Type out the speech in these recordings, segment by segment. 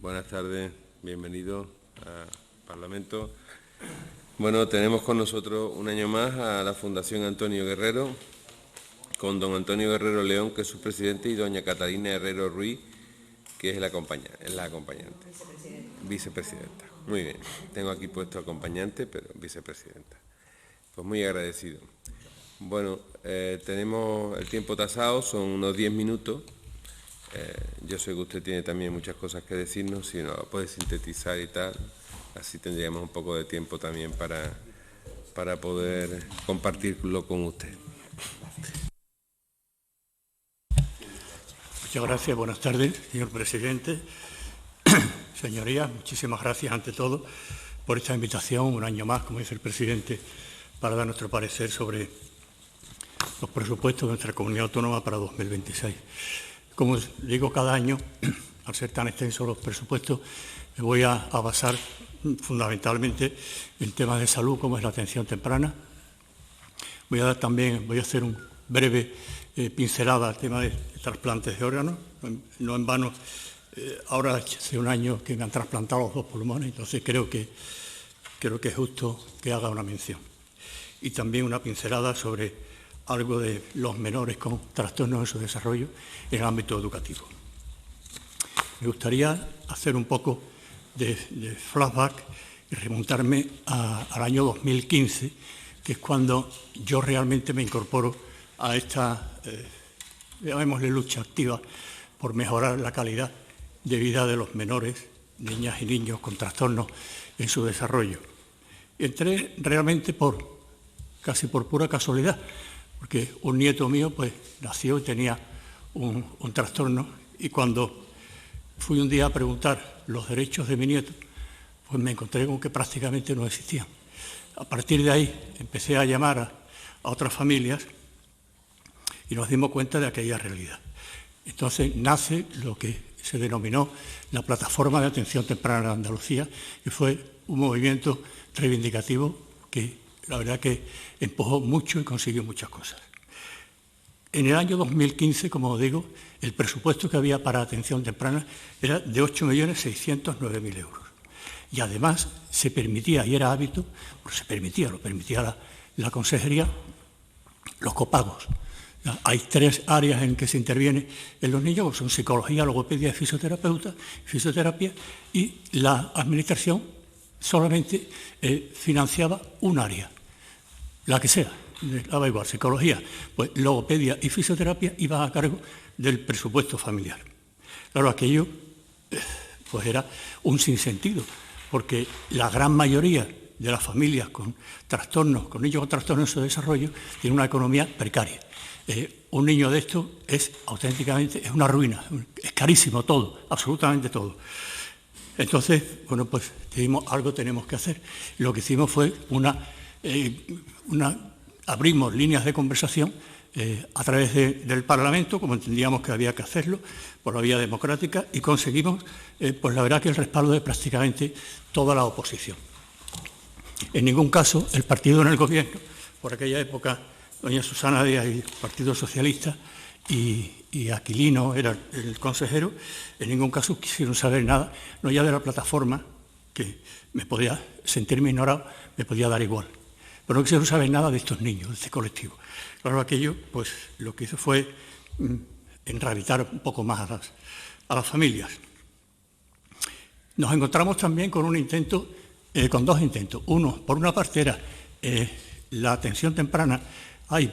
Buenas tardes, bienvenidos al Parlamento. Bueno, tenemos con nosotros un año más a la Fundación Antonio Guerrero, con don Antonio Guerrero León, que es su presidente, y doña Catalina Herrero Ruiz, que es la acompañante. Vicepresidenta. Muy bien, tengo aquí puesto acompañante, pero vicepresidenta. Pues muy agradecido. Bueno, tenemos el tiempo tasado, son unos 10 minutos. Yo sé que usted tiene también muchas cosas que decirnos, si nos puede sintetizar y tal, así tendríamos un poco de tiempo también para poder compartirlo con usted. Muchas gracias, buenas tardes, señor presidente. Señorías, muchísimas gracias ante todo por esta invitación, un año más, como dice el presidente, para dar nuestro parecer sobre los presupuestos de nuestra comunidad autónoma para 2026. Como digo cada año, al ser tan extensos los presupuestos, me voy a basar fundamentalmente en temas de salud, como es la atención temprana. Voy a hacer un breve pincelada al tema de trasplantes de órganos. No en vano, ahora hace un año que me han trasplantado los 2 pulmones, entonces creo que es justo que haga una mención. Y también una pincelada sobre algo de los menores con trastornos en su desarrollo en el ámbito educativo. Me gustaría hacer un poco de flashback y remontarme al año 2015, que es cuando yo realmente me incorporo a esta, llamémosle, lucha activa por mejorar la calidad de vida de los menores, niñas y niños con trastornos en su desarrollo. Entré realmente casi por pura casualidad, porque un nieto mío pues nació y tenía un trastorno, y cuando fui un día a preguntar los derechos de mi nieto, pues me encontré con que prácticamente no existían. A partir de ahí empecé a llamar a otras familias y nos dimos cuenta de aquella realidad. Entonces nace lo que se denominó la Plataforma de Atención Temprana de Andalucía, y fue un movimiento reivindicativo que la verdad que empujó mucho y consiguió muchas cosas. En el año 2015, como digo, el presupuesto que había para atención temprana era de 8.609.000 euros. Y además se permitía, y era hábito, pues lo permitía la consejería, los copagos. Hay 3 áreas en que se interviene en los niños, que son psicología, logopedia y fisioterapia, y la administración solamente financiaba un área, la que sea, daba igual, psicología, pues logopedia y fisioterapia iban a cargo del presupuesto familiar. Claro, aquello pues era un sinsentido, porque la gran mayoría de las familias con niños con trastornos en su desarrollo, tienen una economía precaria. Un niño de esto es auténticamente una ruina, es carísimo todo, absolutamente todo. Entonces, bueno, pues algo tenemos que hacer. Lo que hicimos fue abrimos líneas de conversación a través del Parlamento, como entendíamos que había que hacerlo, por la vía democrática, y conseguimos, pues la verdad que el respaldo de prácticamente toda la oposición. En ningún caso el partido en el gobierno, por aquella época, doña Susana Díaz y el Partido Socialista, y Aquilino era el consejero, en ningún caso quisieron saber nada, no ya de la plataforma, que me podía sentirme ignorado, me podía dar igual, pero no quisieron saber nada de estos niños, de este colectivo. Claro, aquello, pues lo que hizo fue enrabitar un poco más a las familias. Nos encontramos también con con 2 intentos. Uno, por una parte, era la atención temprana.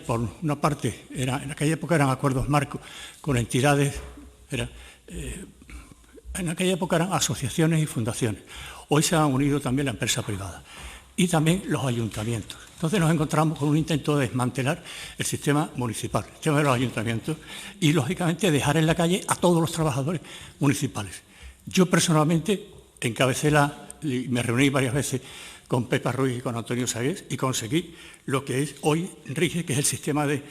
Por una parte, en aquella época eran acuerdos marcos con entidades, en aquella época eran asociaciones y fundaciones. Hoy se han unido también la empresa privada y también los ayuntamientos. Entonces nos encontramos con un intento de desmantelar el sistema municipal, el sistema de los ayuntamientos, y lógicamente dejar en la calle a todos los trabajadores municipales. Yo personalmente encabecé me reuní varias veces con Pepa Ruiz y con Antonio Sagués, y conseguí lo que hoy rige, que es el sistema de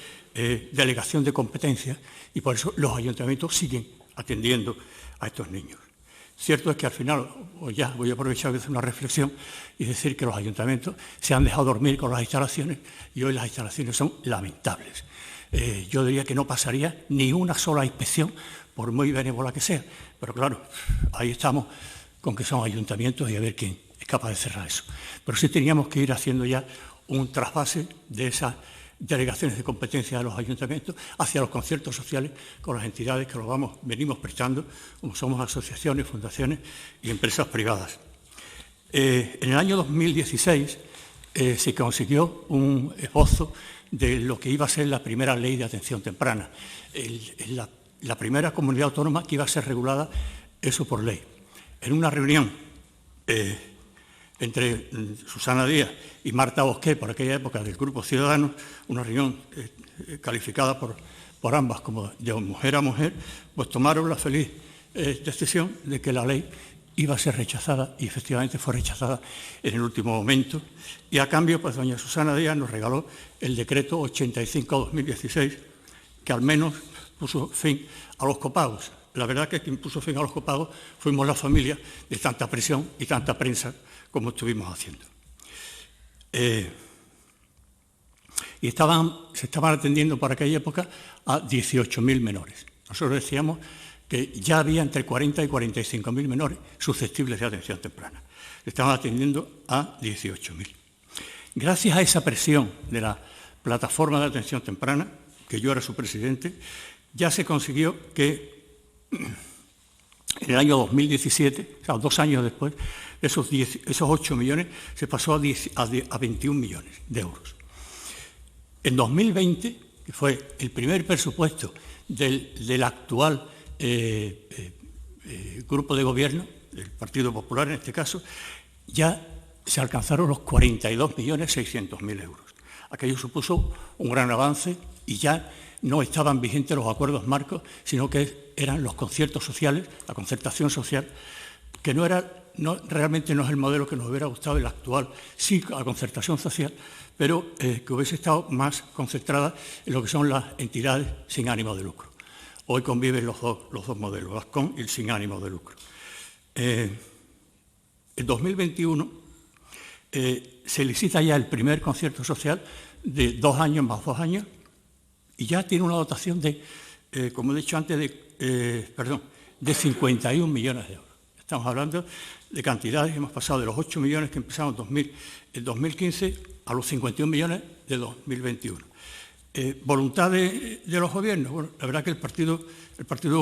delegación de competencias, y por eso los ayuntamientos siguen atendiendo a estos niños. Cierto es que al final, ya voy a aprovechar de hacer una reflexión y decir que los ayuntamientos se han dejado dormir con las instalaciones, y hoy las instalaciones son lamentables. yo diría que no pasaría ni una sola inspección, por muy benévola que sea. Pero claro, ahí estamos con que son ayuntamientos y a ver quién es capaz de cerrar eso. Pero sí teníamos que ir haciendo ya un trasvase de esas delegaciones de competencia de los ayuntamientos hacia los conciertos sociales con las entidades que venimos prestando, como somos asociaciones, fundaciones y empresas privadas. En el año 2016 se consiguió un esbozo de lo que iba a ser la primera ley de atención temprana, la primera comunidad autónoma que iba a ser regulada eso por ley. En una reunión entre Susana Díaz y Marta Bosqué, por aquella época del Grupo Ciudadanos, una reunión calificada por ambas como de mujer a mujer, pues tomaron la feliz decisión de que la ley iba a ser rechazada y efectivamente fue rechazada en el último momento. Y a cambio, pues doña Susana Díaz nos regaló el decreto 85/2016, que al menos puso fin a los copagos. La verdad que quien puso fin a los copagos fuimos la familia de tanta presión y tanta prensa como estuvimos haciendo. Y se estaban atendiendo por aquella época a 18.000 menores. Nosotros decíamos que ya había entre 40 y 45.000 menores susceptibles de atención temprana. Estaban atendiendo a 18.000. Gracias a esa presión de la plataforma de atención temprana, que yo era su presidente, ya se consiguió que en el año 2017, o sea, 2 años después, esos 8 millones se pasó a 21 millones de euros. En 2020, que fue el primer presupuesto del actual grupo de gobierno, del Partido Popular en este caso, ya se alcanzaron los 42.600.000 euros. Aquello supuso un gran avance y ya no estaban vigentes los acuerdos marcos, sino que eran los conciertos sociales, la concertación social, que realmente no es el modelo que nos hubiera gustado, el actual, sí, la concertación social, pero que hubiese estado más concentrada en lo que son las entidades sin ánimo de lucro. Hoy conviven los dos modelos, las con y el sin ánimo de lucro. En 2021 se licita ya el primer concierto social de 2 años más 2 años y ya tiene una dotación de, como he dicho antes, de 51 millones de euros. Estamos hablando de cantidades, hemos pasado de los 8 millones que empezamos en 2015 a los 51 millones de 2021. ¿Voluntad de los gobiernos? Bueno, la verdad que el Partido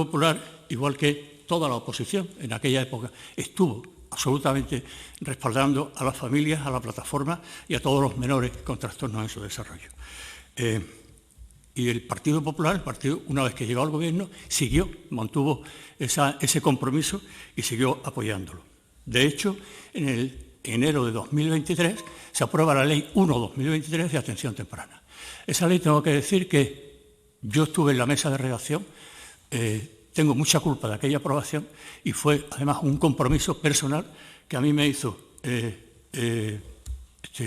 Popular, igual que toda la oposición en aquella época, estuvo absolutamente respaldando a las familias, a la plataforma y a todos los menores con trastornos en su desarrollo. Y el Partido Popular, una vez que llegó al gobierno, mantuvo ese compromiso y siguió apoyándolo. De hecho, en el enero de 2023 se aprueba la Ley 1/2023 de atención temprana. Esa ley, tengo que decir que yo estuve en la mesa de redacción, tengo mucha culpa de aquella aprobación y fue además un compromiso personal que a mí me hizo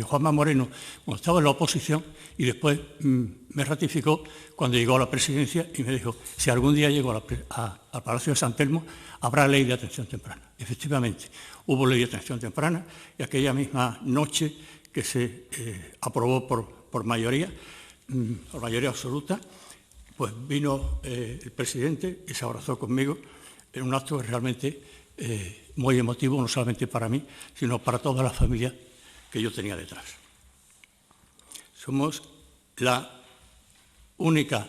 Juanma Moreno cuando estaba en la oposición y después me ratificó cuando llegó a la presidencia y me dijo, si algún día llego al Palacio de San Telmo, habrá ley de atención temprana. Efectivamente, hubo ley de atención temprana y aquella misma noche que se aprobó por mayoría absoluta, pues vino el presidente y se abrazó conmigo en un acto realmente muy emotivo, no solamente para mí, sino para toda la familia que yo tenía detrás. Somos la única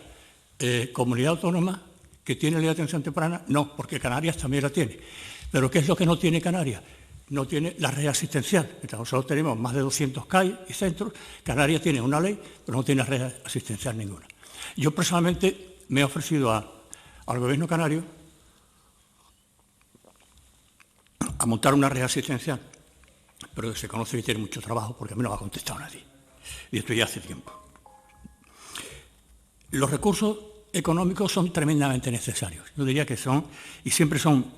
comunidad autónoma que tiene ley de atención temprana, no, porque Canarias también la tiene. Pero ¿qué es lo que no tiene Canarias? No tiene la red asistencial. Nosotros tenemos más de 200 CAI y centros. Canarias tiene una ley, pero no tiene red asistencial ninguna. Yo personalmente me he ofrecido al gobierno canario a montar una red asistencial, pero se conoce que tiene mucho trabajo porque a mí no me ha contestado nadie. Y esto ya hace tiempo. Los recursos económicos son tremendamente necesarios. Yo diría que siempre son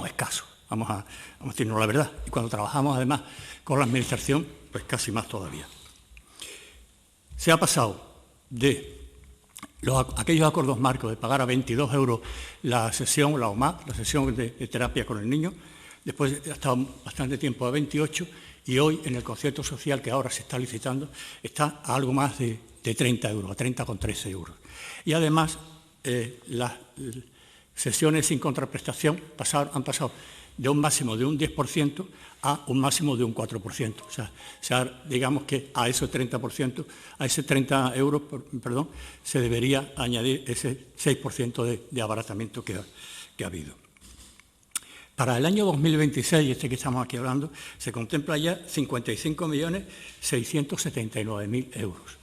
escasos. Vamos a decirnos la verdad. Y cuando trabajamos además con la administración, pues casi más todavía. Se ha pasado de aquellos acuerdos marcos de pagar a 22 euros la sesión, la OMAC, la sesión de terapia con el niño, después ha estado bastante tiempo a 28 y hoy en el concierto social que ahora se está licitando está a algo más de de 30 euros a 30,13 euros. Y además, las sesiones sin contraprestación han pasado de un máximo de un 10% a un máximo de un 4%. O sea, digamos que a ese 30%, a ese 30 euros, perdón, se debería añadir ese 6% de abaratamiento que ha habido. Para el año 2026, que estamos aquí hablando, se contempla ya 55.679.000 euros.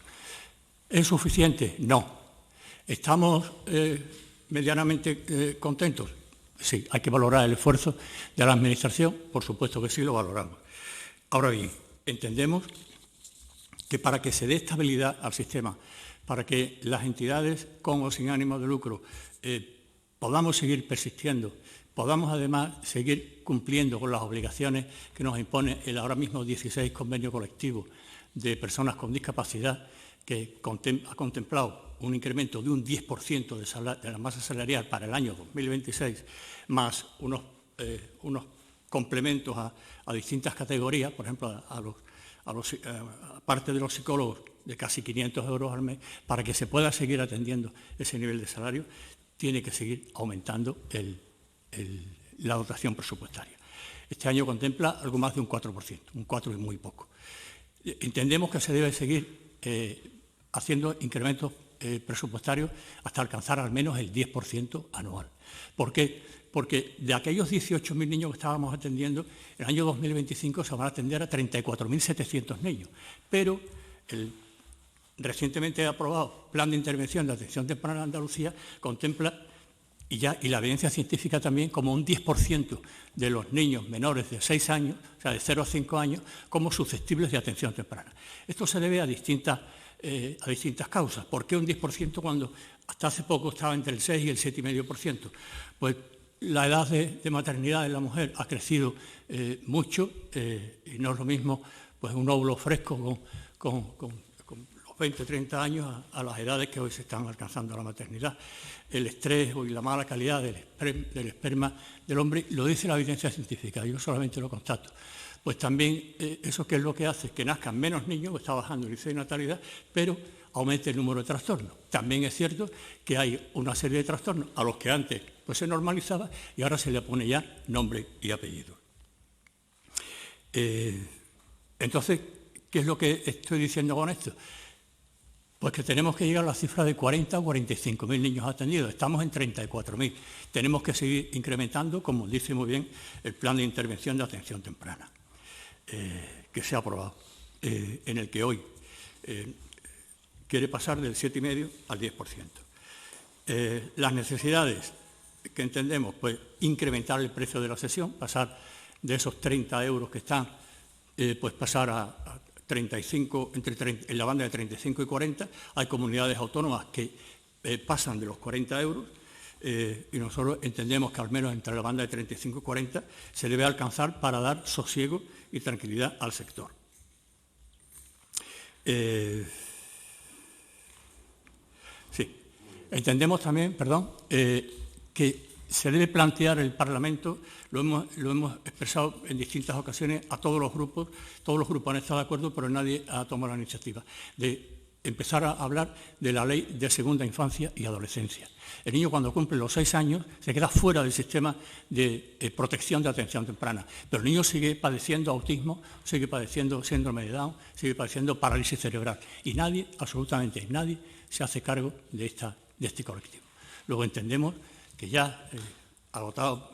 ¿Es suficiente? No. ¿Estamos medianamente contentos? Sí, hay que valorar el esfuerzo de la Administración, por supuesto que sí, lo valoramos. Ahora bien, entendemos que para que se dé estabilidad al sistema, para que las entidades con o sin ánimo de lucro podamos seguir persistiendo, podamos además seguir cumpliendo con las obligaciones que nos impone el ahora mismo 16 convenio colectivo de personas con discapacidad, que ha contemplado un incremento de un 10% de la masa salarial para el año 2026, más unos complementos a distintas categorías, por ejemplo, aparte de los psicólogos, de casi 500 euros al mes, para que se pueda seguir atendiendo ese nivel de salario, tiene que seguir aumentando la dotación presupuestaria. Este año contempla algo más de un 4%, un 4% es muy poco. Entendemos que se debe seguir haciendo incrementos presupuestarios hasta alcanzar al menos el 10% anual. ¿Por qué? Porque de aquellos 18.000 niños que estábamos atendiendo, en el año 2025 se van a atender a 34.700 niños. Pero el recientemente aprobado Plan de Intervención de Atención Temprana de Andalucía contempla, y la evidencia científica también, como un 10% de los niños menores de 6 años, o sea, de 0 a 5 años, como susceptibles de atención temprana. Esto se debe a distintas causas. ¿Por qué un 10% cuando hasta hace poco estaba entre el 6 y el 7,5%? Pues la edad de maternidad de la mujer ha crecido mucho y no es lo mismo pues, un óvulo fresco con los 20, 30 años a las edades que hoy se están alcanzando la maternidad. El estrés y la mala calidad del esperma del hombre lo dice la evidencia científica, yo solamente lo constato. Pues también eso que es lo que hace que nazcan menos niños, que está bajando el índice de natalidad, pero aumente el número de trastornos. También es cierto que hay una serie de trastornos a los que antes pues, se normalizaba y ahora se le pone ya nombre y apellido. Entonces, ¿qué es lo que estoy diciendo con esto? Pues que tenemos que llegar a la cifra de 40 o 45.000 niños atendidos. Estamos en 34.000. Tenemos que seguir incrementando, como dice muy bien el Plan de Intervención de Atención Temprana, que se ha aprobado, en el que hoy quiere pasar del 7,5% al 10%. Las necesidades que entendemos, pues incrementar el precio de la sesión, pasar de esos 30 euros que están, pues pasar a 35, en la banda de 35 y 40, hay comunidades autónomas que pasan de los 40 euros y nosotros entendemos que al menos entre la banda de 35 y 40 se debe alcanzar para dar sosiego y tranquilidad al sector. Sí, entendemos también, que se debe plantear el Parlamento, lo hemos expresado en distintas ocasiones a todos los grupos han estado de acuerdo, pero nadie ha tomado la iniciativa de empezar a hablar de la ley de segunda infancia y adolescencia. El niño cuando cumple los 6 años se queda fuera del sistema de protección de atención temprana, pero el niño sigue padeciendo autismo, sigue padeciendo síndrome de Down, sigue padeciendo parálisis cerebral y nadie, absolutamente nadie, se hace cargo de este colectivo. Luego entendemos que ya agotado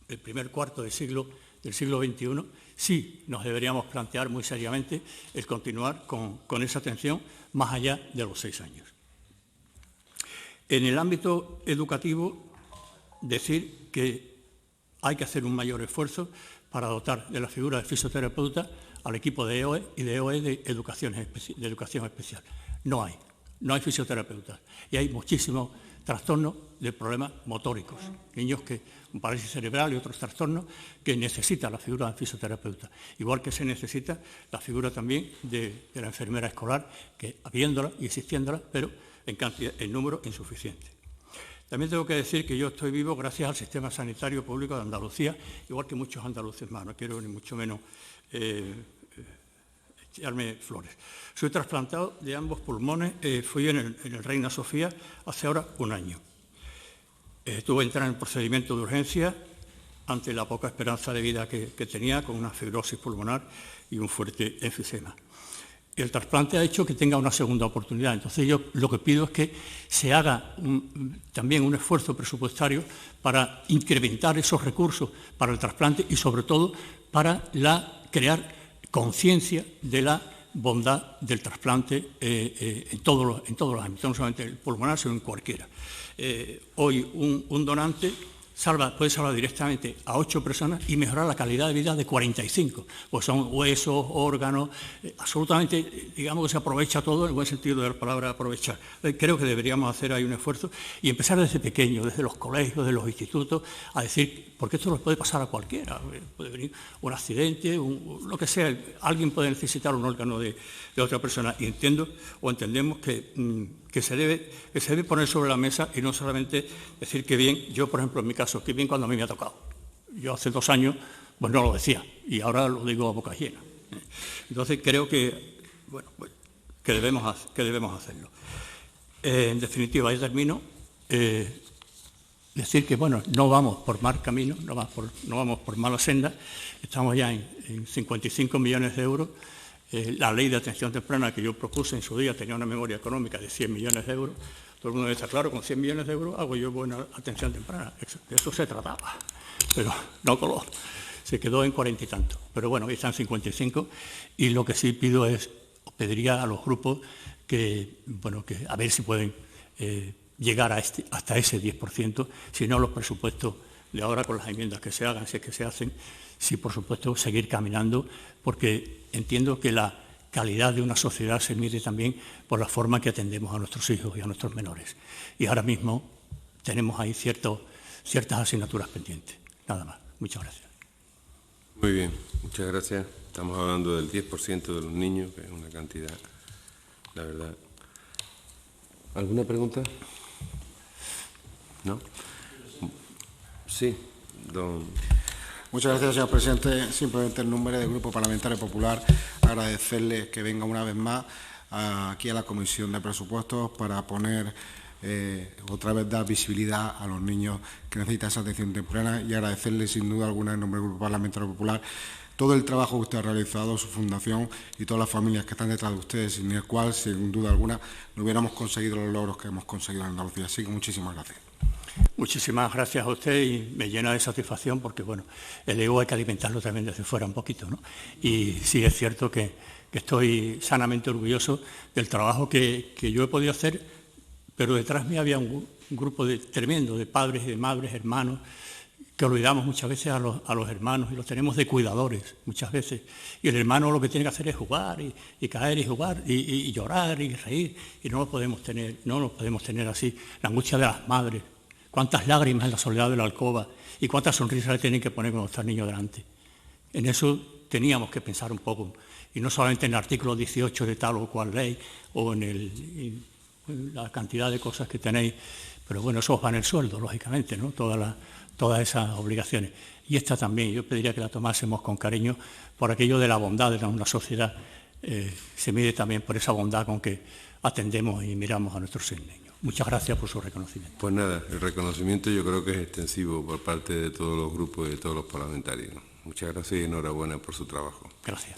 el primer cuarto del siglo XXI, sí nos deberíamos plantear muy seriamente el continuar con esa atención más allá de los 6 años. En el ámbito educativo, decir que hay que hacer un mayor esfuerzo para dotar de la figura de fisioterapeuta al equipo de EOE y de EOE de educación especial. No hay fisioterapeutas y hay muchísimos trastornos de problemas motóricos, niños con parálisis cerebral y otros trastornos que necesitan la figura del fisioterapeuta, igual que se necesita la figura también de la enfermera escolar, que habiéndola y existiéndola, pero en número insuficiente. También tengo que decir que yo estoy vivo gracias al sistema sanitario público de Andalucía, igual que muchos andaluces más, no quiero ni mucho menos echarme flores. Soy trasplantado de ambos pulmones, fui en el Reina Sofía hace ahora un año. Tuve que entrar en procedimiento de urgencia ante la poca esperanza de vida que tenía, con una fibrosis pulmonar y un fuerte enfisema. El trasplante ha hecho que tenga una segunda oportunidad. Entonces yo lo que pido es que se haga también un esfuerzo presupuestario para incrementar esos recursos para el trasplante y sobre todo para crear conciencia de la bondad del trasplante en todos los ámbitos, no solamente el pulmonar, sino en cualquiera. Hoy un donante puede salvar directamente a 8 personas y mejorar la calidad de vida de 45, pues son huesos, órganos, absolutamente, digamos que se aprovecha todo en el buen sentido de la palabra aprovechar. Creo que deberíamos hacer ahí un esfuerzo y empezar desde pequeño, desde los colegios, de los institutos, a decir, porque esto nos puede pasar a cualquiera, puede venir un accidente, lo que sea, alguien puede necesitar un órgano de otra persona y entendemos que se debe poner sobre la mesa y no solamente decir que bien, yo por ejemplo en mi caso, que bien cuando a mí me ha tocado. Yo hace 2 años pues no lo decía y ahora lo digo a boca llena. Entonces creo que debemos hacerlo. En definitiva, ya termino, decir que no vamos por mal camino, no vamos por mala senda, estamos ya en 55 millones de euros. La ley de atención temprana que yo propuse en su día tenía una memoria económica de 100 millones de euros. Todo el mundo está claro, con 100 millones de euros hago yo buena atención temprana. De eso se trataba, pero no coló. Se quedó en 40 y tanto. Pero bueno, ahí están 55 y lo que sí pido es, pediría a los grupos que a ver si pueden llegar hasta ese 10%, si no los presupuestos de ahora con las enmiendas que se hagan, si es que se hacen, sí, por supuesto, seguir caminando, porque entiendo que la calidad de una sociedad se mide también por la forma que atendemos a nuestros hijos y a nuestros menores. Y ahora mismo tenemos ahí ciertas asignaturas pendientes. Nada más. Muchas gracias. Muy bien, muchas gracias. Estamos hablando del 10% de los niños, que es una cantidad, la verdad. ¿Alguna pregunta? ¿No? Sí, don... Muchas gracias, señor presidente. Simplemente en nombre del Grupo Parlamentario Popular, agradecerle que venga una vez más aquí a la Comisión de Presupuestos para poner otra vez dar visibilidad a los niños que necesitan esa atención temprana y agradecerle sin duda alguna en nombre del Grupo Parlamentario Popular todo el trabajo que usted ha realizado, su fundación y todas las familias que están detrás de ustedes, sin el cual, sin duda alguna, no hubiéramos conseguido los logros que hemos conseguido en Andalucía. Así que muchísimas gracias. Muchísimas gracias a usted y me llena de satisfacción porque, el ego hay que alimentarlo también desde fuera un poquito, ¿no? Y sí es cierto que estoy sanamente orgulloso del trabajo que yo he podido hacer, pero detrás mío había un grupo tremendo de padres y de madres, hermanos, que olvidamos muchas veces a los hermanos y los tenemos de cuidadores muchas veces. Y el hermano lo que tiene que hacer es jugar y caer y jugar y llorar y reír y no nos podemos tener así. La angustia de las madres. Cuántas lágrimas en la soledad de la alcoba y cuántas sonrisas le tienen que poner cuando está el niño delante. En eso teníamos que pensar un poco, y no solamente en el artículo 18 de tal o cual ley, o en la cantidad de cosas que tenéis, pero eso os va en el sueldo, lógicamente, ¿no? Todas esas obligaciones. Y esta también, yo pediría que la tomásemos con cariño por aquello de la bondad de una sociedad. Se mide también por esa bondad con que atendemos y miramos a nuestros niños. Muchas gracias por su reconocimiento. Pues nada, el reconocimiento yo creo que es extensivo por parte de todos los grupos y de todos los parlamentarios. Muchas gracias y enhorabuena por su trabajo. Gracias.